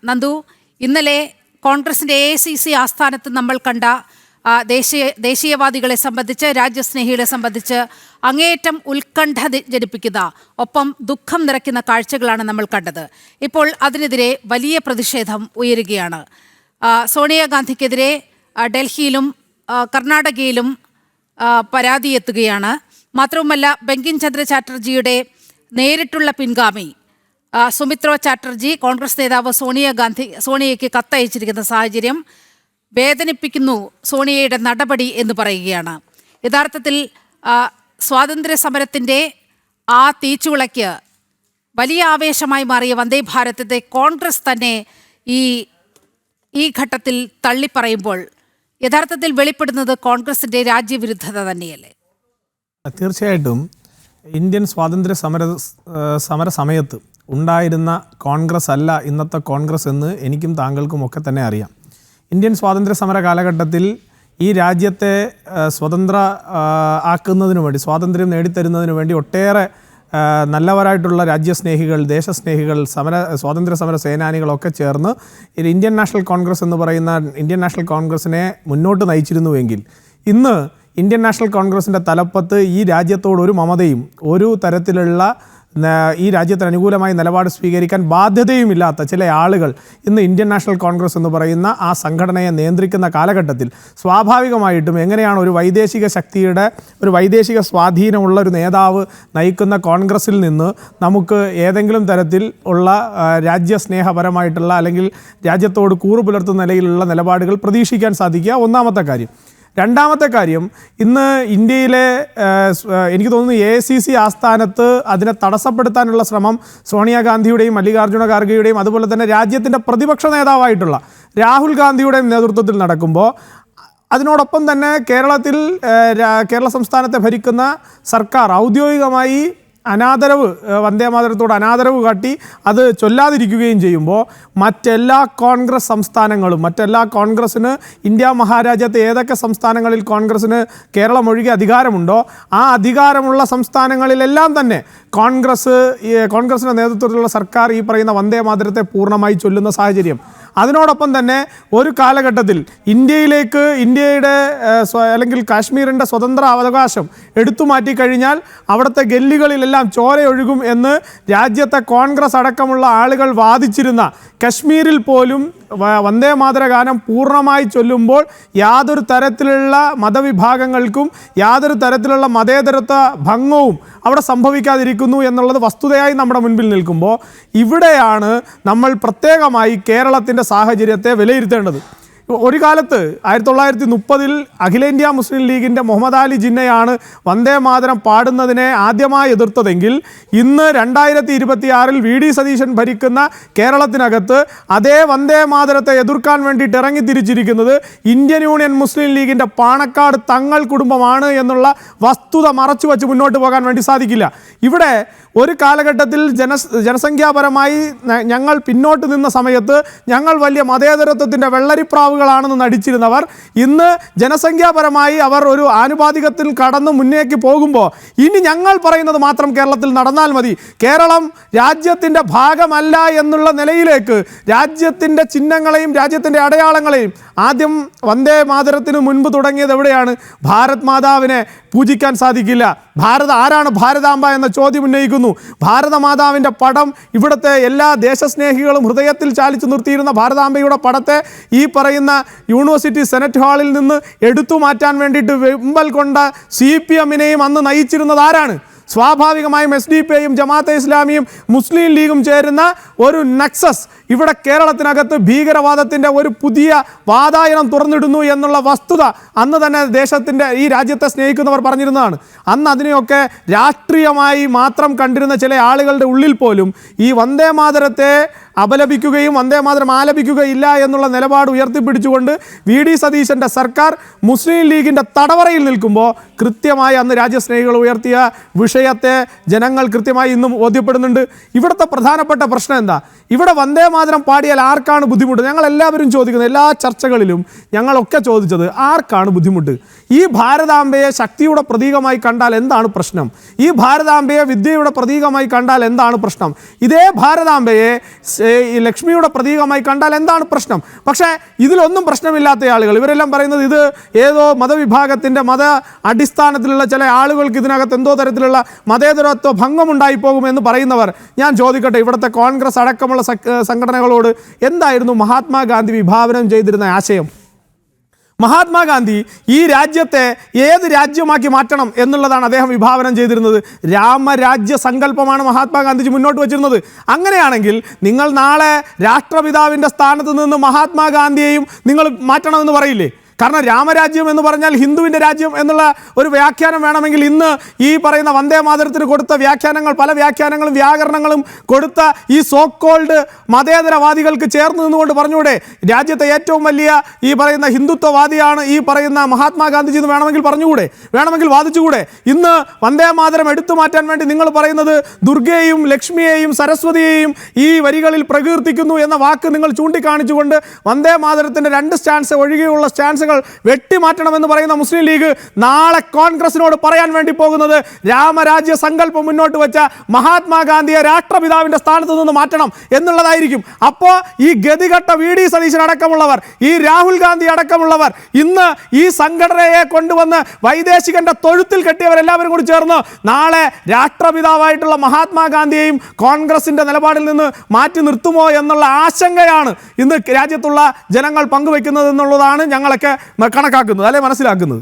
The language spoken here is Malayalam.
നന്ദു, ഇന്നലെ കോൺഗ്രസിൻ്റെ AICC ആസ്ഥാനത്ത് നമ്മൾ കണ്ട ദേശീയവാദികളെ സംബന്ധിച്ച്, രാജ്യസ്നേഹികളെ സംബന്ധിച്ച് അങ്ങേയറ്റം ഉത്കണ്ഠ ജനിപ്പിക്കുന്ന, ഒപ്പം ദുഃഖം നിറയ്ക്കുന്ന കാഴ്ചകളാണ് നമ്മൾ കണ്ടത്. ഇപ്പോൾ അതിനെതിരെ വലിയ പ്രതിഷേധം ഉയരുകയാണ്. സോണിയാഗാന്ധിക്കെതിരെ ഡൽഹിയിലും കർണാടകയിലും പരാതി എത്തുകയാണ്. മാത്രവുമല്ല, ബങ്കിം ചന്ദ്ര ചാറ്റർജിയുടെ നേരിട്ടുള്ള പിൻഗാമി സുമിത്ര ചാറ്റർജി കോൺഗ്രസ് നേതാവ് സോണിയയ്ക്ക് കത്തയച്ചിരിക്കുന്ന സാഹചര്യം വേദനിപ്പിക്കുന്നു സോണിയയുടെ നടപടി എന്ന് പറയുകയാണ്. യഥാർത്ഥത്തിൽ സ്വാതന്ത്ര്യ സമരത്തിൻ്റെ ആ തീച്ചുളയ്ക്ക് വലിയ ആവേശമായി മാറിയ വന്ദേ ഭാരതത്തെ കോൺഗ്രസ് തന്നെ ഈ ഘട്ടത്തിൽ തള്ളിപ്പറയുമ്പോൾ യഥാർത്ഥത്തിൽ വെളിപ്പെടുന്നത് കോൺഗ്രസിൻ്റെ രാജ്യവിരുദ്ധത തന്നെയല്ലേ? തീർച്ചയായിട്ടും ഇന്ത്യൻ സ്വാതന്ത്ര്യ സമര സമയത്ത് ഉണ്ടായിരുന്ന കോൺഗ്രസ് അല്ല ഇന്നത്തെ കോൺഗ്രസ് എന്ന് എനിക്കും താങ്കൾക്കും ഒക്കെ തന്നെ അറിയാം. ഇന്ത്യൻ സ്വാതന്ത്ര്യ സമര കാലഘട്ടത്തിൽ ഈ രാജ്യത്തെ സ്വതന്ത്ര ആക്കുന്നതിനു വേണ്ടി, സ്വാതന്ത്ര്യം നേടിത്തരുന്നതിനു വേണ്ടി ഒട്ടേറെ നല്ലവരായിട്ടുള്ള രാജ്യസ്നേഹികൾ, ദേശസ്നേഹികൾ, സ്വാതന്ത്ര്യ സമര സേനാനികളൊക്കെ ചേർന്ന് ഇന്ത്യൻ നാഷണൽ കോൺഗ്രസ് എന്ന് പറയുന്ന ഇന്ത്യൻ നാഷണൽ കോൺഗ്രസിനെ മുന്നോട്ട് നയിച്ചിരുന്നുവെങ്കിൽ ഇന്ന് ഇന്ത്യൻ നാഷണൽ കോൺഗ്രസിൻ്റെ തലപ്പത്ത് ഈ രാജ്യത്തോട് ഒരു മമതയും ഒരു തരത്തിലുള്ള ഈ രാജ്യത്തിന് അനുകൂലമായി നിലപാട് സ്വീകരിക്കാൻ ബാധ്യതയുമില്ലാത്ത ചില ആളുകൾ ഇന്ന് ഇന്ത്യൻ നാഷണൽ കോൺഗ്രസ് എന്ന് പറയുന്ന ആ സംഘടനയെ നിയന്ത്രിക്കുന്ന കാലഘട്ടത്തിൽ സ്വാഭാവികമായിട്ടും എങ്ങനെയാണ് ഒരു വൈദേശിക ശക്തിയുടെ, ഒരു വൈദേശിക സ്വാധീനമുള്ള ഒരു നേതാവ് നയിക്കുന്ന കോൺഗ്രസിൽ നിന്ന് നമുക്ക് ഏതെങ്കിലും തരത്തിൽ ഉള്ള രാജ്യസ്നേഹപരമായിട്ടുള്ള അല്ലെങ്കിൽ രാജ്യത്തോട് കൂറു പുലർത്തുന്ന നിലയിലുള്ള നിലപാടുകൾ പ്രതീക്ഷിക്കാൻ സാധിക്കുക? ഒന്നാമത്തെ കാര്യം. രണ്ടാമത്തെ കാര്യം, ഇന്ന് ഇന്ത്യയിലെ എനിക്ക് തോന്നുന്നു AICC ആസ്ഥാനത്ത് അതിനെ തടസ്സപ്പെടുത്താനുള്ള ശ്രമം സോണിയാഗാന്ധിയുടെയും മല്ലികാർജ്ജുന ഖാർഗെയുടെയും അതുപോലെ തന്നെ രാജ്യത്തിൻ്റെ പ്രതിപക്ഷ നേതാവായിട്ടുള്ള രാഹുൽ ഗാന്ധിയുടെയും നേതൃത്വത്തിൽ നടക്കുമ്പോൾ അതിനോടൊപ്പം തന്നെ കേരള സംസ്ഥാനത്തെ ഭരിക്കുന്ന സർക്കാർ ഔദ്യോഗികമായി വന്ദേമാതരത്തോട് അനാദരവ് കാട്ടി അത് ചൊല്ലാതിരിക്കുകയും ചെയ്യുമ്പോൾ മറ്റെല്ലാ കോൺഗ്രസ് സംസ്ഥാനങ്ങളും, കോൺഗ്രസ്സിന് ഇന്ത്യ മഹാരാജ്യത്തെ ഏതൊക്കെ സംസ്ഥാനങ്ങളിൽ കോൺഗ്രസ്സിന് കേരളം ഒഴികെ അധികാരമുണ്ടോ ആ അധികാരമുള്ള സംസ്ഥാനങ്ങളിലെല്ലാം തന്നെ കോൺഗ്രസിൻ്റെ നേതൃത്വത്തിലുള്ള സർക്കാർ ഈ പറയുന്ന വന്ദേമാതരത്തെ പൂർണ്ണമായി ചൊല്ലുന്ന സാഹചര്യം. അതിനോടൊപ്പം തന്നെ ഒരു കാലഘട്ടത്തിൽ ഇന്ത്യയുടെ അല്ലെങ്കിൽ കാശ്മീരിൻ്റെ സ്വതന്ത്ര അവകാശം എടുത്തു മാറ്റിക്കഴിഞ്ഞാൽ അവിടുത്തെ ഗല്ലികളിലെല്ലാം ചോരയൊഴുകും എന്ന് രാജ്യത്തെ കോൺഗ്രസ് അടക്കമുള്ള ആളുകൾ വാദിച്ചിരുന്ന കശ്മീരിൽ പോലും വന്ദേമാതര ഗാനം പൂർണ്ണമായി ചൊല്ലുമ്പോൾ യാതൊരു തരത്തിലുള്ള മതവിഭാഗങ്ങൾക്കും യാതൊരു തരത്തിലുള്ള മതേതരത്വ ഭംഗവും അവിടെ സംഭവിക്കാതിരിക്കുന്നു എന്നുള്ളത് വസ്തുതയായി നമ്മുടെ മുൻപിൽ നിൽക്കുമ്പോൾ ഇവിടെയാണ് നമ്മൾ പ്രത്യേകമായി കേരളത്തിൻ്റെ സാഹചര്യത്തെ വിലയിരുത്തേണ്ടത്. ഒരു കാലത്ത് 1930 അഖിലേന്ത്യാ മുസ്ലിം ലീഗിൻ്റെ മുഹമ്മദ് അലി ജിന്നയാണ് വന്ദേമാതരം പാടുന്നതിനെ ആദ്യമായി എതിർത്തതെങ്കിൽ ഇന്ന് 2026 VD സതീശൻ ഭരിക്കുന്ന കേരളത്തിനകത്ത് അതേ വന്ദേമാതരത്തെ എതിർക്കാൻ വേണ്ടിയിട്ട് ഇറങ്ങിത്തിരിച്ചിരിക്കുന്നത് ഇന്ത്യൻ യൂണിയൻ മുസ്ലിം ലീഗിൻ്റെ പാണക്കാട് തങ്ങൾ കുടുംബമാണ് എന്നുള്ള വസ്തുത മറച്ചു വച്ച് മുന്നോട്ട് പോകാൻ വേണ്ടി സാധിക്കില്ല. ഇവിടെ ഒരു കാലഘട്ടത്തിൽ ജനസംഖ്യാപരമായി ഞങ്ങൾ പിന്നോട്ട് നിന്ന സമയത്ത് ഞങ്ങൾ വലിയ മതേതരത്വത്തിൻ്റെ വെള്ളരിപ്രാവുകളാണെന്ന് നടിച്ചിരുന്നവർ ഇന്ന് ജനസംഖ്യാപരമായി അവർ ഒരു ആനുപാതികത്തിൽ കടന്ന് മുന്നേക്ക് പോകുമ്പോൾ ഇനി ഞങ്ങൾ പറയുന്നത് മാത്രം കേരളത്തിൽ നടന്നാൽ മതി, കേരളം രാജ്യത്തിൻ്റെ ഭാഗമല്ല എന്നുള്ള നിലയിലേക്ക് രാജ്യത്തിൻ്റെ ചിഹ്നങ്ങളെയും രാജ്യത്തിൻ്റെ അടയാളങ്ങളെയും ആദ്യം വന്ദേ മാതരത്തിന് മുൻപ് തുടങ്ങിയത് എവിടെയാണ്? ഭാരത് മാതാവിനെ പൂജിക്കാൻ സാധിക്കില്ല. ആരാണ് ഭാരതാംബ എന്ന ചോദ്യം ഉന്നയിക്കുന്നു. ഭാരതമാതാവിൻ്റെ പടം ഇവിടുത്തെ എല്ലാ ദേശസ്നേഹികളും ഹൃദയത്തിൽ ചാലിച്ചു നിർത്തിയിരുന്ന ഭാരതാംബയുടെ പടത്തെ ഈ പറയുന്ന യൂണിവേഴ്സിറ്റി സെനറ്റ് ഹാളിൽ നിന്ന് എടുത്തു മാറ്റാൻ വേണ്ടിയിട്ട് വെമ്പൽ കൊണ്ട CPM-നെയും അന്ന് നയിച്ചിരുന്നത് ആരാണ്? സ്വാഭാവികമായും SDP-യും ജമാഅത്തെ ഇസ്ലാമിയും മുസ്ലിം ലീഗും ചേരുന്ന ഒരു നക്സസ് ഇവിടെ കേരളത്തിനകത്ത് ഭീകരവാദത്തിൻ്റെ ഒരു പുതിയ വാതായനം തുറന്നിടുന്നു എന്നുള്ള വസ്തുത അന്ന് തന്നെ ഈ രാജ്യത്തെ സ്നേഹിക്കുന്നവർ പറഞ്ഞിരുന്നതാണ്. അന്ന് അതിനെയൊക്കെ രാഷ്ട്രീയമായി മാത്രം കണ്ടിരുന്ന ചില ആളുകളുടെ ഉള്ളിൽ പോലും ഈ വന്ദേമാതരത്തെ അപലപിക്കുകയും വന്ദേമാതരം ആലപിക്കുകയില്ല എന്നുള്ള നിലപാട് ഉയർത്തിപ്പിടിച്ചുകൊണ്ട് VD സതീശൻ്റെ സർക്കാർ മുസ്ലിം ലീഗിൻ്റെ തടവറയിൽ നിൽക്കുമ്പോൾ കൃത്യമായി അന്ന് രാജ്യസ്നേഹികൾ ഉയർത്തിയ വിഷയത്തെ ജനങ്ങൾ കൃത്യമായി ഇന്നും ബോധ്യപ്പെടുന്നുണ്ട്. ഇവിടുത്തെ പ്രധാനപ്പെട്ട പ്രശ്നം എന്താ? ഇവിടെ വന്ദേമാതരം പാടിയാൽ ആർക്കാണ് ബുദ്ധിമുട്ട്? ഞങ്ങൾ എല്ലാവരും ചോദിക്കുന്നത്, എല്ലാ ചർച്ചകളിലും ഞങ്ങളൊക്കെ ചോദിച്ചത് ആർക്കാണ് ബുദ്ധിമുട്ട്? ഈ ഭാരതാംബയെ ശക്തിയുടെ പ്രതീകമായി കണ്ടാൽ എന്താണ് പ്രശ്നം? ഈ ഭാരതാംബയെ വിദ്യയുടെ പ്രതീകമായി കണ്ടാൽ എന്താണ് പ്രശ്നം? ഇതേ ഭാരതാംബയെ ഈ ലക്ഷ്മിയുടെ പ്രതീകമായി കണ്ടാൽ എന്താണ് പ്രശ്നം? പക്ഷേ ഇതിലൊന്നും പ്രശ്നമില്ലാത്ത ആളുകൾ, ഇവരെല്ലാം പറയുന്നത് ഇത് ഏതോ മതവിഭാഗത്തിൻ്റെ മത അടിസ്ഥാനത്തിലുള്ള ചില ആളുകൾക്ക് ഇതിനകത്ത് എന്തോ തരത്തിലുള്ള മതേതരത്വ ഭംഗമുണ്ടായി പോകുമെന്ന് പറയുന്നവർ, ഞാൻ ചോദിക്കട്ടെ, ഇവിടുത്തെ കോൺഗ്രസ് അടക്കമുള്ള സംഘടനകളോട് എന്തായിരുന്നു മഹാത്മാഗാന്ധി വിഭാവനം ചെയ്തിരുന്ന ആശയം? മഹാത്മാഗാന്ധി ഈ രാജ്യത്തെ ഏത് രാജ്യമാക്കി മാറ്റണം എന്നുള്ളതാണ് അദ്ദേഹം വിഭാവനം ചെയ്തിരുന്നത്. രാമരാജ്യ സങ്കല്പമാണ് മഹാത്മാഗാന്ധിജി മുന്നോട്ട് വച്ചിരുന്നത്. അങ്ങനെയാണെങ്കിൽ നിങ്ങൾ നാളെ രാഷ്ട്രപിതാവിൻ്റെ സ്ഥാനത്ത് നിന്ന് മഹാത്മാഗാന്ധിയെയും നിങ്ങൾ മാറ്റണമെന്ന് പറയില്ലേ? കാരണം രാമരാജ്യം എന്ന് പറഞ്ഞാൽ ഹിന്ദുവിൻ്റെ രാജ്യം എന്നുള്ള ഒരു വ്യാഖ്യാനം വേണമെങ്കിൽ ഇന്ന് ഈ പറയുന്ന വന്ദേ മാതരത്തിന് കൊടുത്ത വ്യാഖ്യാനങ്ങൾ, പല വ്യാഖ്യാനങ്ങളും വ്യാകരണങ്ങളും കൊടുത്ത ഈ സോ കോൾഡ് മതേതരവാദികൾക്ക് ചേർന്ന് നിന്നുകൊണ്ട് പറഞ്ഞുകൂടെ രാജ്യത്തെ ഏറ്റവും വലിയ ഈ പറയുന്ന ഹിന്ദുത്വവാദിയാണ് ഈ പറയുന്ന മഹാത്മാഗാന്ധിജി എന്ന് വേണമെങ്കിൽ പറഞ്ഞുകൂടെ, വേണമെങ്കിൽ വാദിച്ചുകൂടെ? ഇന്ന് വന്ദേ മാതരം എടുത്തു മാറ്റാൻ വേണ്ടി നിങ്ങൾ പറയുന്നത് ദുർഗയെയും ലക്ഷ്മിയെയും സരസ്വതിയെയും ഈ വരികളിൽ പ്രകീർത്തിക്കുന്നു എന്ന വാക്ക് നിങ്ങൾ ചൂണ്ടിക്കാണിച്ചുകൊണ്ട് വന്ദേ മാതരത്തിൻ്റെ 2 സ്റ്റാൻസ് ഒഴികെയുള്ള സ്റ്റാൻസ് വെട്ടിമാറ്റണമെന്ന് പറയുന്ന മുസ്ലിം ലീഗ് നാളെ കോൺഗ്രസിനോട് പറയാൻ വേണ്ടി പോകുന്നത് രാമരാജ്യ സങ്കല്പം മുന്നോട്ട് വെച്ച മഹാത്മാഗാന്ധിയെ രാഷ്ട്രപിതാവിന്റെ സ്ഥാനത്ത് നിന്ന് മാറ്റണം എന്നുള്ളതായിരിക്കും. അപ്പോൾ ഈ ഗതികെട്ട VD സതീശൻ അടക്കമുള്ളവർ, ഈ രാഹുൽ ഗാന്ധി അടക്കമുള്ളവർ, ഇന്ന് ഈ സംഘടനയെ കൊണ്ടുവന്ന് വൈദേശികന്റെ തൊഴുത്തിൽ കെട്ടിയവരെല്ലാവരും കൂടി ചേർന്ന് നാളെ രാഷ്ട്രപിതാവായിട്ടുള്ള മഹാത്മാഗാന്ധിയെയും കോൺഗ്രസിന്റെ നിലപാടിൽ നിന്ന് മാറ്റി നിർത്തുമോ എന്നുള്ള ആശങ്കയാണ് ഇന്ന് രാജ്യത്തുള്ള ജനങ്ങൾ പങ്കുവെക്കുന്നത് എന്നുള്ളതാണ് ഞങ്ങളൊക്കെ കണക്കാക്കുന്നത്, അല്ലെ മനസ്സിലാക്കുന്നത്.